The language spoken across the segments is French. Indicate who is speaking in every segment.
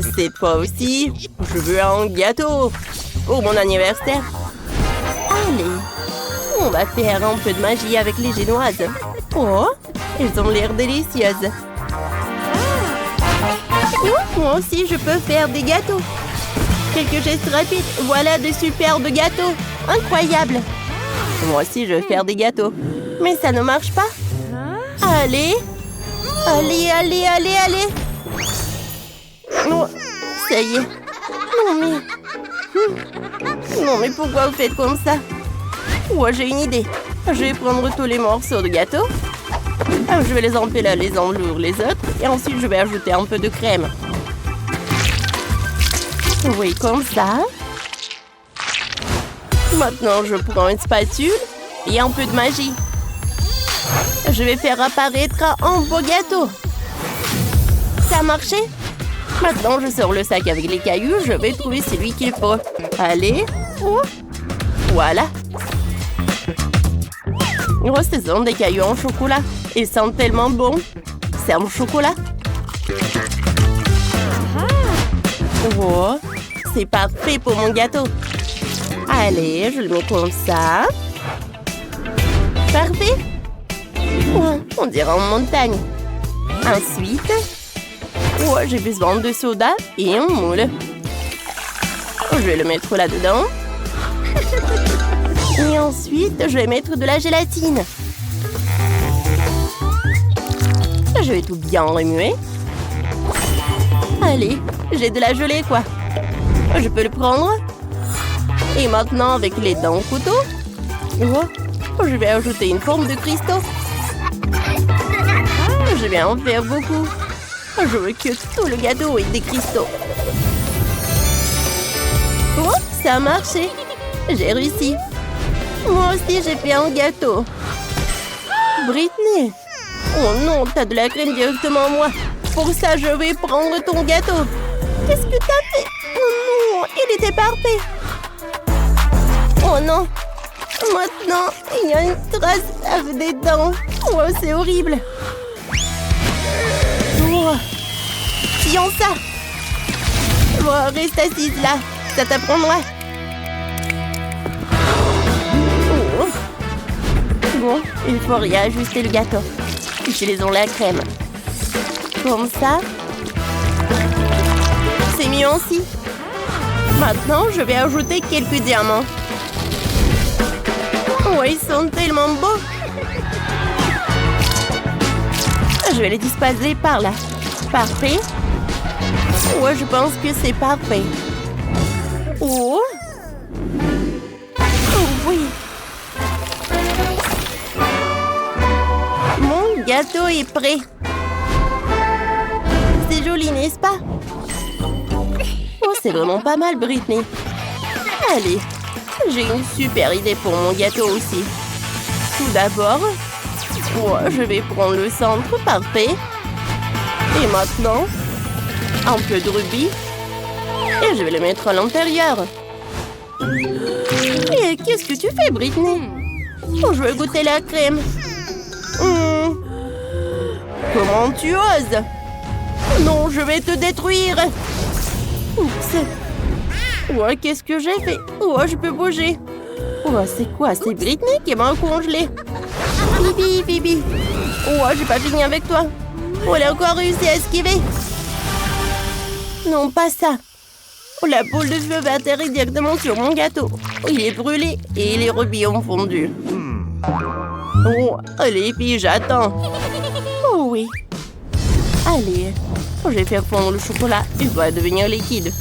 Speaker 1: Cette fois aussi, je veux un gâteau pour mon anniversaire. Allez, on va faire un peu de magie avec les génoises. Oh, elles ont l'air délicieuses. Oh, moi aussi, je peux faire des gâteaux. Quelques gestes rapides, voilà de superbes gâteaux. Incroyable. Moi aussi, je veux faire des gâteaux. Mais ça ne marche pas. Allez. Allez, allez, allez, allez. Oh, ça y est. Non, mais... Non, mais pourquoi vous faites comme ça? Oh, j'ai une idée. Je vais prendre tous les morceaux de gâteau. Je vais les empiler les uns sur les autres. Et ensuite, je vais ajouter un peu de crème. Oui, comme ça. Maintenant, je prends une spatule et un peu de magie. Je vais faire apparaître un beau gâteau. Ça a marché? Maintenant, je sors le sac avec les cailloux. Je vais trouver celui qu'il faut. Allez. Oh. Voilà. Oh, ce sont des cailloux en chocolat. Ils sentent tellement bon. C'est un chocolat. Oh, c'est parfait pour mon gâteau. Allez, je le mets comme ça. Parfait. Oh, on dirait une montagne. Ensuite, oh, j'ai besoin de soda et un moule. Je vais le mettre là-dedans. Et ensuite, je vais mettre de la gélatine. Je vais tout bien remuer. Allez, j'ai de la gelée, quoi. Je peux le prendre. Et maintenant, avec les dents au couteau, je vais ajouter une forme de cristaux. Je vais en faire beaucoup. Je veux que tout le gâteau ait des cristaux. Oh, ça a marché. J'ai réussi. Moi aussi, j'ai fait un gâteau. Britney. Oh non, t'as de la crème directement à moi. Pour ça, je vais prendre ton gâteau. Qu'est-ce que t'as fait? Oh non, il était parfait. Oh non. Maintenant, il y a une trace avec des dents. Oh, c'est horrible. Oh. Tiens ça. Oh, reste assise là. Ça t'apprendra. Oh. Bon, il faut réajuster le gâteau. Utilisons la crème. Comme ça. C'est mieux ainsi. Maintenant, je vais ajouter quelques diamants. Oh, ils sont tellement beaux. Je vais les disposer par là. Parfait. Ouais, je pense que c'est parfait. Oh. Oh oui. Mon gâteau est prêt. C'est joli, n'est-ce pas? Oh, c'est vraiment pas mal, Britney. Allez, j'ai une super idée pour mon gâteau aussi. Tout d'abord, je vais prendre le centre, parfait. Et maintenant, un peu de rubis. Et je vais le mettre à l'intérieur. Et qu'est-ce que tu fais, Britney? Oh, je veux goûter la crème. Comment tu oses? Non, je vais te détruire. Oups. Ouais, qu'est-ce que j'ai fait? Oh, je peux bouger. Oh, c'est quoi? C'est Britney qui m'a congelé. Bibi, Bibi. Oh, j'ai pas fini avec toi. Oh, elle a encore réussi à esquiver. Non, pas ça. Oh, la boule de feu va atterrir directement sur mon gâteau. Oh, il est brûlé et les rubis ont fondu. Oh, les filles, j'attends. Oh oui. Allez. Oh, je vais faire fondre le chocolat. Il va devenir liquide.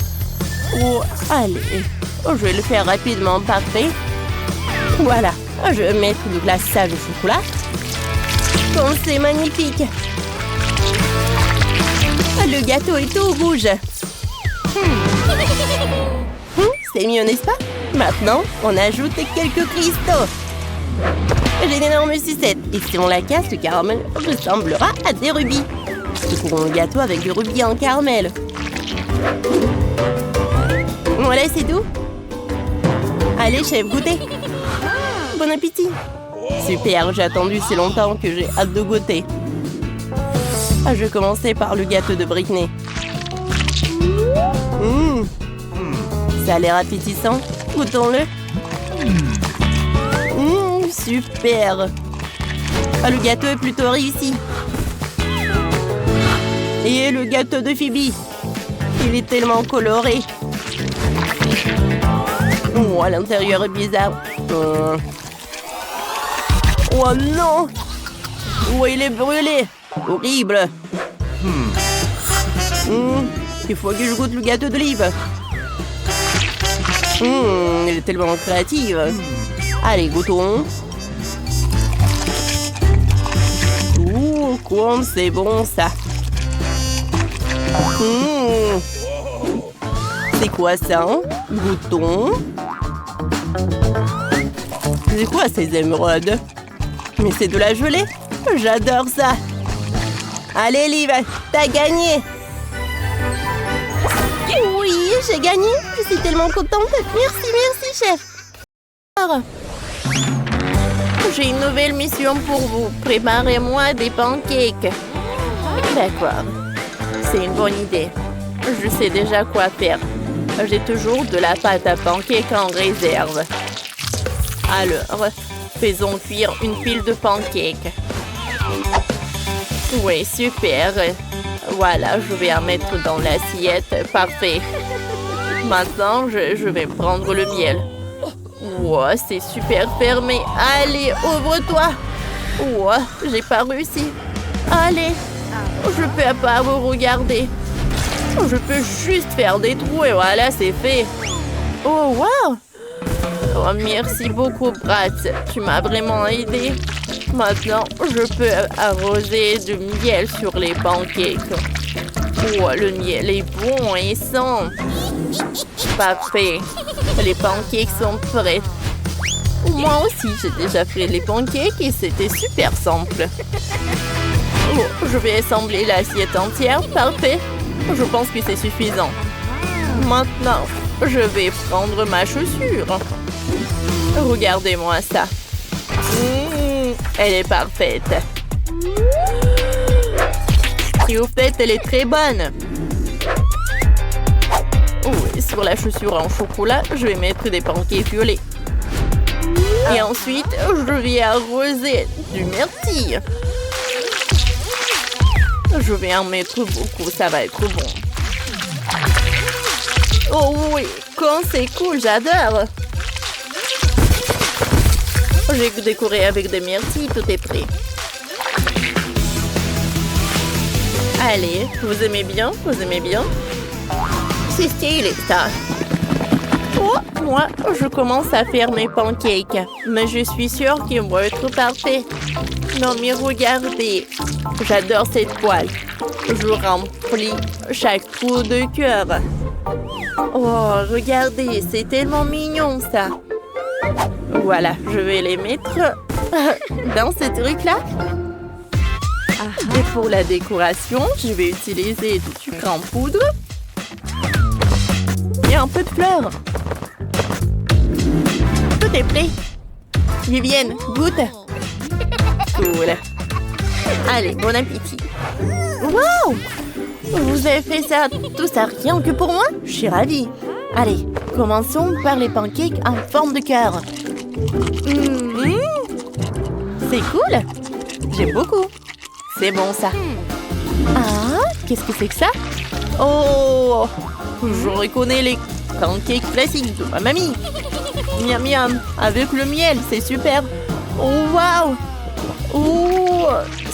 Speaker 1: Oh, allez. Oh, je vais le faire rapidement, parfait. Voilà. Oh, je vais mettre du glaçage au chocolat. Oh, c'est magnifique. Oh, le gâteau est tout rouge. C'est mieux, n'est-ce pas? Maintenant, on ajoute quelques cristaux. J'ai une énorme sucette. Et si on la casse, le caramel ressemblera à des rubis. C'est pour un gâteau avec du rubis en caramel. Voilà, c'est tout. Allez, chef, goûtez. Bon appétit. Super, j'ai attendu si longtemps que j'ai hâte de goûter. Je vais commencer par le gâteau de Britney. Ça a l'air appétissant. Goûtons-le. Super. Ah, le gâteau est plutôt réussi. Et le gâteau de Phoebe. Il est tellement coloré. Oh, à l'intérieur est bizarre. Oh non! Oh, il est brûlé. Horrible. Il faut que je goûte le gâteau d'olive. Il est tellement créatif. Allez, goûtons. Comme c'est bon ça. C'est quoi ça, hein? Goûtons. C'est quoi ces émeraudes? Mais c'est de la gelée. J'adore ça. Allez, Liv, t'as gagné. Oui, j'ai gagné. Je suis tellement contente. Merci, chef. Alors, j'ai une nouvelle mission pour vous. Préparez-moi des pancakes. D'accord. C'est une bonne idée. Je sais déjà quoi faire. J'ai toujours de la pâte à pancakes en réserve. Alors, faisons cuire une pile de pancakes. Oui, super. Voilà, je vais en mettre dans l'assiette. Parfait. Maintenant, je vais prendre le miel. Wow, c'est super fermé. Allez, ouvre-toi. Wow, j'ai pas réussi. Allez, je peux pas vous regarder. Je peux juste faire des trous et voilà, c'est fait. Oh, wow. Oh, merci beaucoup, Brat. Tu m'as vraiment aidé. Maintenant, je peux arroser du miel sur les pancakes. Oh, le miel est bon et sent. Parfait. Les pancakes sont prêts. Moi aussi, j'ai déjà fait les pancakes et c'était super simple. Oh, je vais assembler l'assiette entière. Parfait. Je pense que c'est suffisant. Maintenant, je vais prendre ma chaussure. Regardez-moi ça. Elle est parfaite. Et au fait, elle est très bonne. Oh, et sur la chaussure en chocolat, je vais mettre des pancakes violets. Et ensuite, je vais arroser du myrtille. Je vais en mettre beaucoup, ça va être bon. Oh oui, quand c'est cool, j'adore. J'ai décoré avec des myrtilles, tout est prêt. Allez, vous aimez bien? Vous aimez bien? C'est stylé, ça. Oh, moi, je commence à faire mes pancakes. Mais je suis sûre qu'ils vont être parfaits. Non, mais regardez. J'adore cette poêle. Je remplis chaque trou de cœur. Oh, regardez, c'est tellement mignon, ça. Voilà, je vais les mettre dans ce truc-là. Et pour la décoration, je vais utiliser du sucre en poudre et un peu de fleurs. Tout est prêt. Vivienne, goûte. Cool. Allez, bon appétit. Wow! Vous avez fait ça, tout ça rien que pour moi? Je suis ravie. Allez, commençons par les pancakes en forme de cœur. C'est cool. J'aime beaucoup. C'est bon, ça. Ah, qu'est-ce que c'est que ça? Oh, je reconnais les pancakes classiques de ma mamie. Miam miam, avec le miel, c'est super. Oh, waouh. Oh,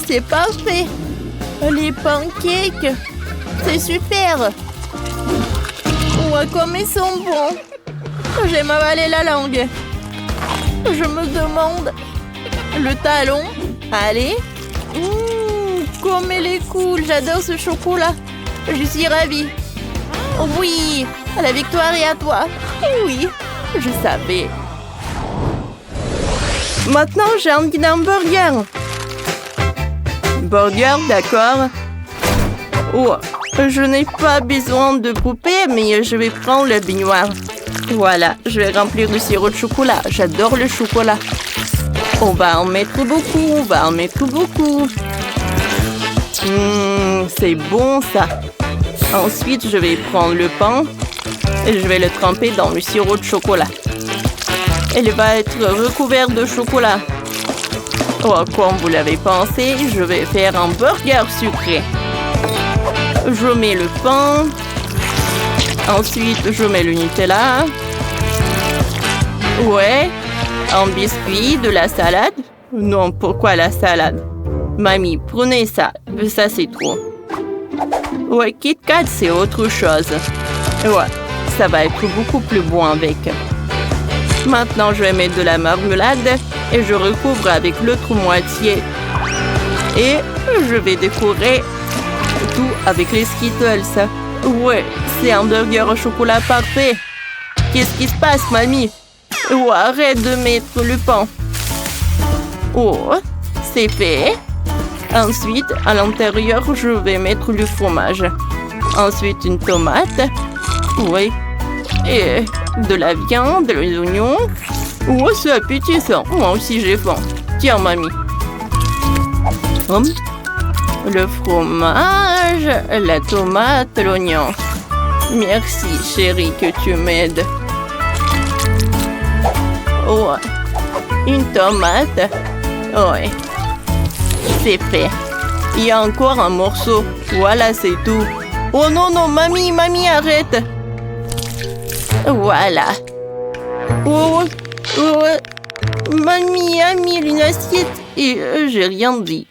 Speaker 1: c'est parfait. Les pancakes, c'est super. Oh, comme ils sont bons. J'ai m'avalé la langue. Je me demande. Le talon. Allez. Comme elle est cool. J'adore ce chocolat. Je suis ravie. Oui, la victoire est à toi. Oui, je savais. Maintenant, j'ai envie d'un burger. Burger, d'accord. Oh, je n'ai pas besoin de poupée, mais je vais prendre le baignoire. Voilà, je vais remplir le sirop de chocolat. J'adore le chocolat. On va en mettre beaucoup, c'est bon ça. Ensuite, je vais prendre le pain Et je vais le tremper dans le sirop de chocolat. Elle va être recouverte de chocolat. Oh, comme vous l'avez pensé, je vais faire un burger sucré. Je mets le pain. Ensuite, je mets le Nutella. Ouais. Un biscuit, de la salade. Non, pourquoi la salade? Mamie, prenez ça. Ça, c'est trop. Ouais, Kit Kat, c'est autre chose. Ouais, ça va être beaucoup plus bon avec. Maintenant, je vais mettre de la marmelade et je recouvre avec l'autre moitié. Et je vais décorer tout avec les Skittles. Ouais, c'est un burger au chocolat parfait. Qu'est-ce qui se passe, mamie? Oh, arrête de mettre le pain. Oh, c'est fait. Ensuite, à l'intérieur, je vais mettre le fromage. Ensuite, une tomate. Oui. Et de la viande, les oignons. Oh, c'est appétissant. Moi aussi, j'ai faim. Tiens, mamie. Le fromage, la tomate, l'oignon. Merci, chérie, que tu m'aides. Oh, une tomate. Ouais. C'est fait. Il y a encore un morceau. Voilà, c'est tout. Oh non, non, mamie, arrête. Voilà. Oh, mamie a mis une assiette et j'ai rien dit.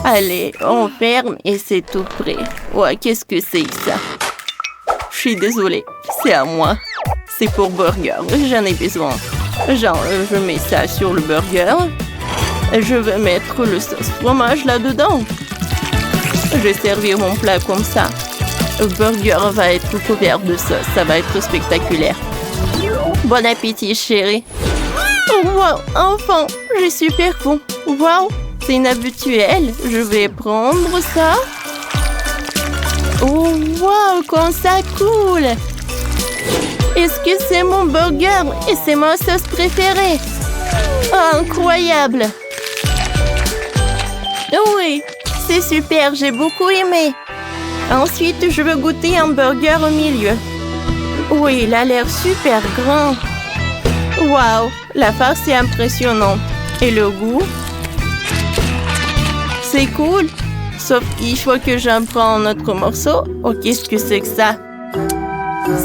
Speaker 1: Allez, on ferme et c'est tout prêt. Ouais, qu'est-ce que c'est ça? Je suis désolée, c'est à moi. C'est pour burger, j'en ai besoin. Genre, je mets ça sur le burger. Je vais mettre le sauce fromage là-dedans. Je vais servir mon plat comme ça. Le burger va être couvert de sauce. Ça va être spectaculaire. Bon appétit, chérie. Oh, wow, enfin, j'ai super bon. Wow, c'est inhabituel. Je vais prendre ça. Oh, wow, comme ça coule. Est-ce que c'est mon burger et c'est ma sauce préférée? Oh, incroyable. Oui, c'est super, j'ai beaucoup aimé. Ensuite, je veux goûter un burger au milieu. Oui, il a l'air super grand. Waouh, la farce est impressionnante. Et le goût? C'est cool. Sauf qu'il faut que j'en prenne un autre morceau. Oh, qu'est-ce que c'est que ça?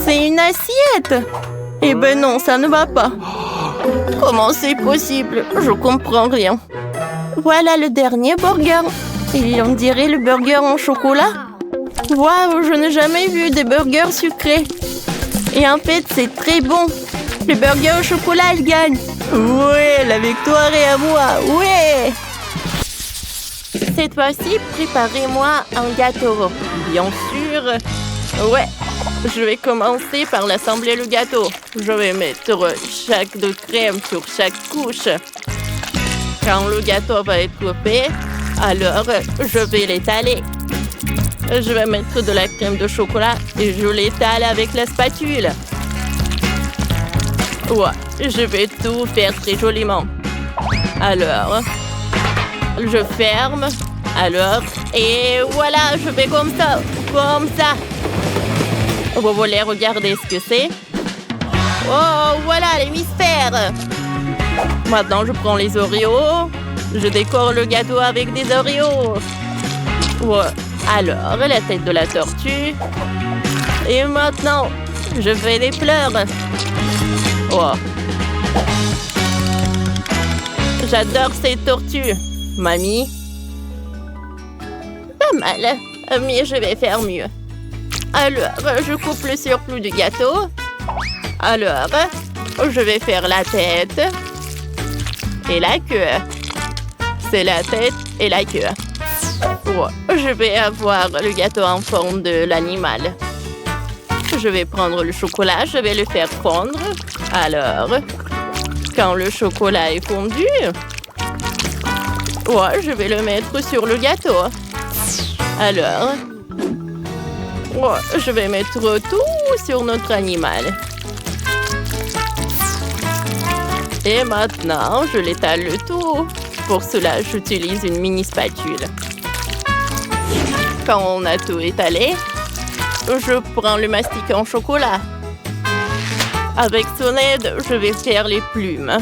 Speaker 1: C'est une assiette. Eh ben non, ça ne va pas. Comment c'est possible? Je comprends rien. Voilà le dernier burger. Et on dirait le burger en chocolat. Waouh, je n'ai jamais vu des burgers sucrés. Et en fait, c'est très bon. Le burger au chocolat, il gagne. Ouais, la victoire est à moi. Ouais. Cette fois-ci, préparez-moi un gâteau. Bien sûr. Ouais. Je vais commencer par l'assembler le gâteau. Je vais mettre chaque de crème sur chaque couche. Quand le gâteau va être fait, alors je vais l'étaler. Je vais mettre de la crème de chocolat et je l'étale avec la spatule. Ouais, je vais tout faire très joliment. Alors, je ferme. Alors, et voilà, je fais comme ça, comme ça. Vous voulez regarder ce que c'est? Oh, voilà l'hémisphère. Maintenant, je prends les Oreos. Je décore le gâteau avec des Oreos. Ouais. Alors, la tête de la tortue. Et maintenant, je fais des fleurs. Oh. J'adore ces tortues. Mamie? Pas mal, mais je vais faire mieux. Alors, je coupe le surplus du gâteau. Alors, je vais faire la tête et la queue. C'est la tête et la queue. Oh, je vais avoir le gâteau en forme de l'animal. Je vais prendre le chocolat, je vais le faire fondre. Alors, quand le chocolat est fondu, oh, je vais le mettre sur le gâteau. Alors, oh, je vais mettre tout sur notre animal. Et maintenant, je l'étale le tout. Pour cela, j'utilise une mini spatule. Quand on a tout étalé, Je prends le mastic en chocolat. Avec son aide, je vais faire les plumes.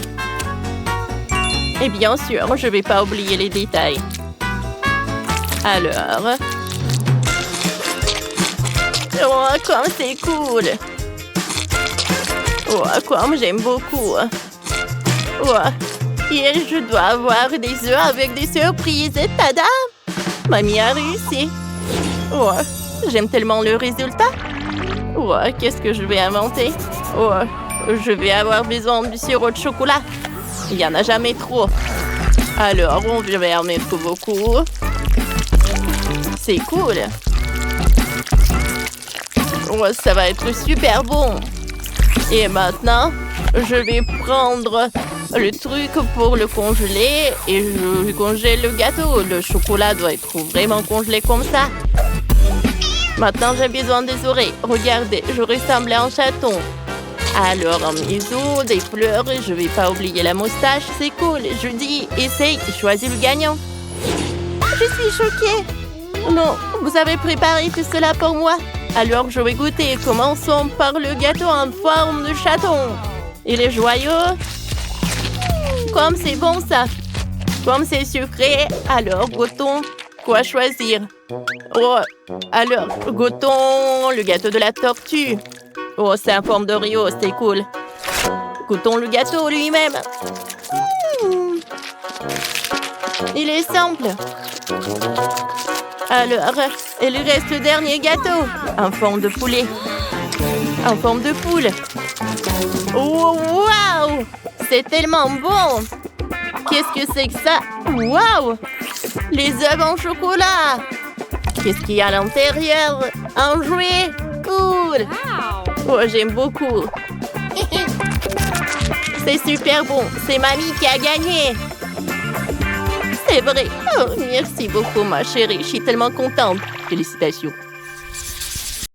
Speaker 1: Et bien sûr, je ne vais pas oublier les détails. Alors... Oh, comme c'est cool! Oh, comme j'aime beaucoup! Oh, et je dois avoir des œufs avec des surprises! Tada! Mamie a réussi! Oh, j'aime tellement le résultat! Oh, qu'est-ce que je vais inventer? Oh, je vais avoir besoin du sirop de chocolat! Il n'y en a jamais trop! Alors, on va en mettre beaucoup! C'est cool! Oh, ça va être super bon. Et maintenant, je vais prendre le truc pour le congeler et je congèle le gâteau. Le chocolat doit être vraiment congelé comme ça. Maintenant, j'ai besoin des oreilles. Regardez, je ressemble à un chaton. Alors, mes os, des fleurs, je vais pas oublier la moustache. C'est cool. Je dis, essaye, choisis le gagnant. Je suis choquée. Non, vous avez préparé tout cela pour moi. Alors, je vais goûter. Commençons par le gâteau en forme de chaton. Il est joyeux. Comme c'est bon, ça. Comme c'est sucré. Alors, goûtons. Quoi choisir? Oh, alors, goûtons le gâteau de la tortue. Oh, c'est en forme d'Oreo, c'est cool. Goûtons le gâteau lui-même. Il est simple. Alors, il reste le dernier gâteau, en forme de poulet, en forme de poule. Oh, waouh! C'est tellement bon! Qu'est-ce que c'est que ça? Waouh! Les œufs en chocolat! Qu'est-ce qu'il y a à l'intérieur? Un jouet? Cool! Oh, j'aime beaucoup! C'est super bon! C'est mamie qui a gagné! C'est vrai. Oh, merci beaucoup, ma chérie. Je suis tellement contente. Félicitations.